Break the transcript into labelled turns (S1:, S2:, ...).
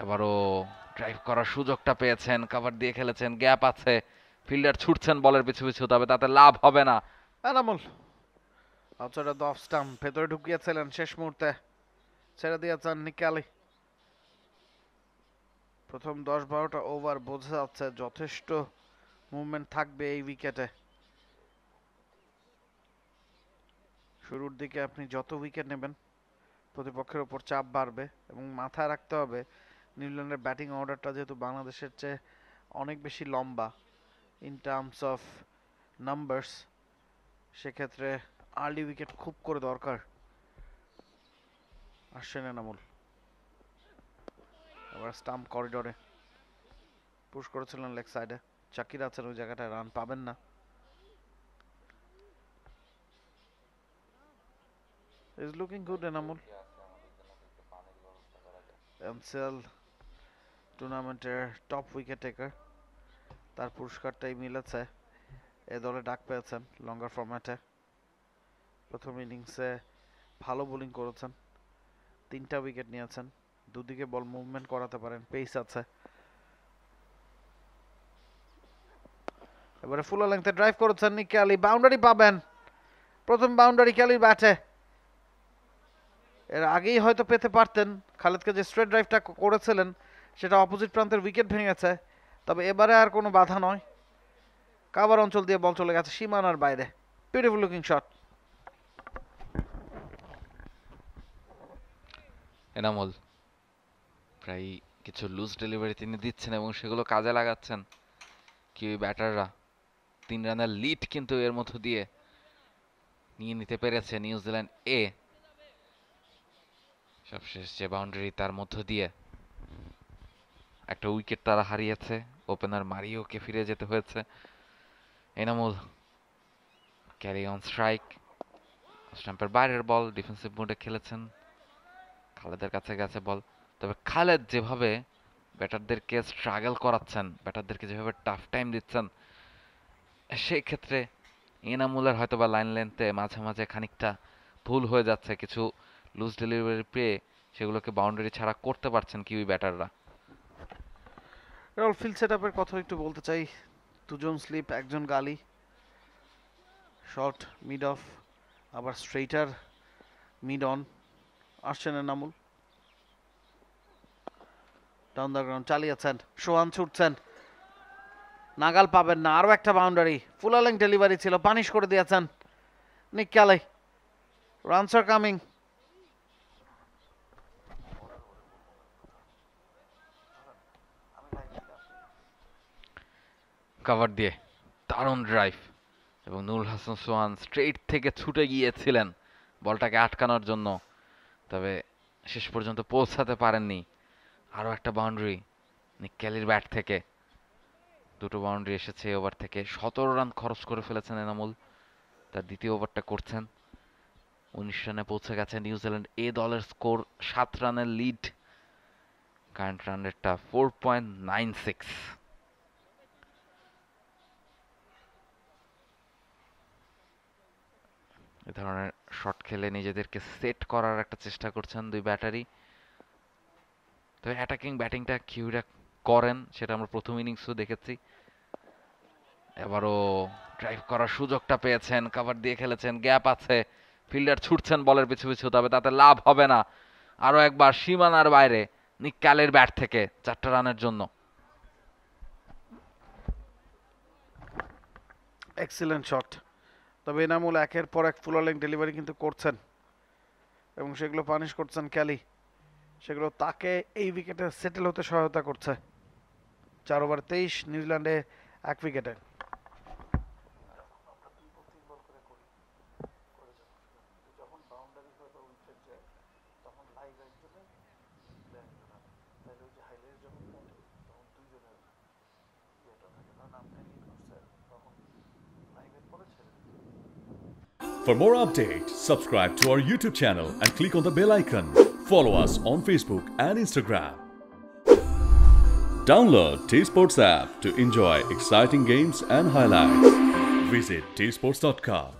S1: এবারও ড্রাইভ করার সুযোগটা পেয়েছেন, কভার দিয়ে খেলেছেন, গ্যাপ আছে, ফিল্ডার ছুটছেন বলের পিছু পিছু, তবে তাতে লাভ হবে না।
S2: Enamul outside off the off stump ভেতরে ঢুকিয়েছিলেন, শেষ মুহূর্তে ছেড়ে দিয়েছেন নিকালি। প্রথম 10-12টা ওভার বোঝা যাচ্ছে যথেষ্ট মুভমেন্ট থাকবে এই উইকেটে। শুরুর দিকে আপনি যত উইকেট নেবেন প্রতিপক্ষের উপর চাপ বাড়বে, এবং মাথায় রাখতে হবে নিউজিল্যান্ডের ব্যাটিং অর্ডারটা যেহেতু বাংলাদেশের চেয়ে অনেক বেশি লম্বা ইন টার্মস অফ নাম্বারস, সেক্ষেত্রে আর্লি উইকেট খুব করে দরকার। আসছেন এনামুল, এবার স্টাম্প করিডোরে পুশ করেছিলেন লেগ সাইডে, চাকির আছেন ওই জায়গাটায়, রান পাবেন না। Is looking good Enamul. MCL টুর্নামেন্টের টপ উইকেট টেকার, তার পুরস্কারটাই মিলেছে। এ দলে ডাক পেয়েছেন লঙ্গার ফরম্যাটে। প্রথম ইনিংসে ভালো বোলিং করেছেন, 3টা উইকেট নিয়েছেন, দুদিকে বল মুভমেন্ট করাতে পারেন, পেস আছে। এবারে ফুল লেংথে ড্রাইভ করেছেন নিকি আলী, বাউন্ডারি পাবেন। প্রথম বাউন্ডারি ক্যালির ব্যাটে। এর আগেই হয়তো পেতে পারতেন, খালেদকে যে স্ট্রেট ড্রাইভটা করেছিলেন সেটা অপোজিট প্রান্তের উইকেট ভেঙেছে, তবে এবারে আর কোনো বাধা নয়। কাভার অঞ্চল দিয়ে বল চলে গেছে সীমানার বাইরে। Beautiful looking shot.
S1: এনামুল প্রায় কিছু লুজ ডেলিভারি তিনি দিচ্ছেন এবং সেগুলো কাজে লাগাচ্ছেন কিউই ব্যাটাররা। 3 রানের লিড কিন্তু এর মধ্য দিয়ে নিয়ে নিতে পেরেছে নিউজিল্যান্ড এ। সবশেষ যে বাউন্ডারি, তার মধ্য দিয়ে একটা উইকেট তারা হারিয়েছে। ওপেনার মারিওকে ফিরে যেতে হয়েছে। এনামুল ক্যারি অন স্ট্রাইক, স্টাম্পের বাইরের বল, ডিফেন্সিভ মোডে খেলেছেন। খালেদের কাছে গেছে বল, তবে খালেদ যেভাবে ব্যাটারদেরকে স্ট্রাগল করাচ্ছেন, ব্যাটারদেরকে যেভাবে টাফ টাইম দিচ্ছেন, সেই ক্ষেত্রে এনামুলের হয়তো বা লাইন লেন্থে মাঝে মাঝে খানিকটা ভুল হয়ে যাচ্ছে। কিছু লুজ ডেলিভারি পেয়ে সেগুলোকে বাউন্ডারি ছাড়া করতে পারছেন কিউই ব্যাটাররা।
S2: এর ফিল্ড সেটআপের কথা একটু বলতে চাই। 2জন স্লিপ, 1জন গালি, শর্ট মিড অফ, আবার স্ট্রেইটার মিড অন। আসছেন এনামুল, ডাউন দ্য গ্রাউন্ড চালিয়েছেন, সোহান ছুটছেন, নাগাল পাবেন না। আরো একটা বাউন্ডারি, ফুল লেংথ ডেলিভারি ছিল, পানিশ করে দিয়েছেন Niki Ali. Runs are coming.
S1: Cover দিয়ে দারুণ ড্রাইভ, এবং নুরুল হাসান সোহান স্ট্রেইট থেকে ছুটে গিয়েছিলেন বলটাকে আটকানোর জন্য, তবে শেষ পর্যন্ত পৌঁছাতে পারেননি। আরও একটা বাউন্ডারি নিক ক্যালির ব্যাট থেকে। 2টো বাউন্ডারি এসেছে এই ওভার থেকে। 17 রান খরচ করে ফেলেছেন এনামুল, তার দ্বিতীয় ওভারটা করছেন। 19 রানে পৌঁছে গেছে নিউজিল্যান্ড এ দলের স্কোর 7 রানের লিড। কারেন্ট রান রেটটা 4.96। এ ধরনের শট খেলে নিজেদেরকে সেট করার একটা চেষ্টা করছেন দুই ব্যাটারি। তবে অ্যাটাকিং ব্যাটিংটা কিউরা করেন, সেটা আমরা প্রথম ইনিংসও দেখেছি। এবারও ড্রাইভ করার সুযোগটা পেয়েছেন, কভার দিয়ে খেলেছেন, গ্যাপ আছে, ফিল্ডার ছুটছেন বলের পিছু পিছু, তবে তাতে লাভ হবে না। আরও একবার সীমানার বাইরে নিক ক্যালির ব্যাট থেকে 4টা রানের জন্য।
S2: Excellent shot. তবে এনামুল একের পর এক ফুল লেংথ ডেলিভারি কিন্তু করছেন, এবং সেগুলো পানিশ করছেন ক্যালি। সেগুলো তাকে এই উইকেটে সেটেল হতে সহায়তা করছে। 4 ওভার 23, নিউজিল্যান্ডে 1 উইকেটে।
S3: For more updates, subscribe to our YouTube channel and click on the bell icon. Follow us on Facebook and Instagram. Download T Sports app to enjoy exciting games and highlights. Visit tsports.com.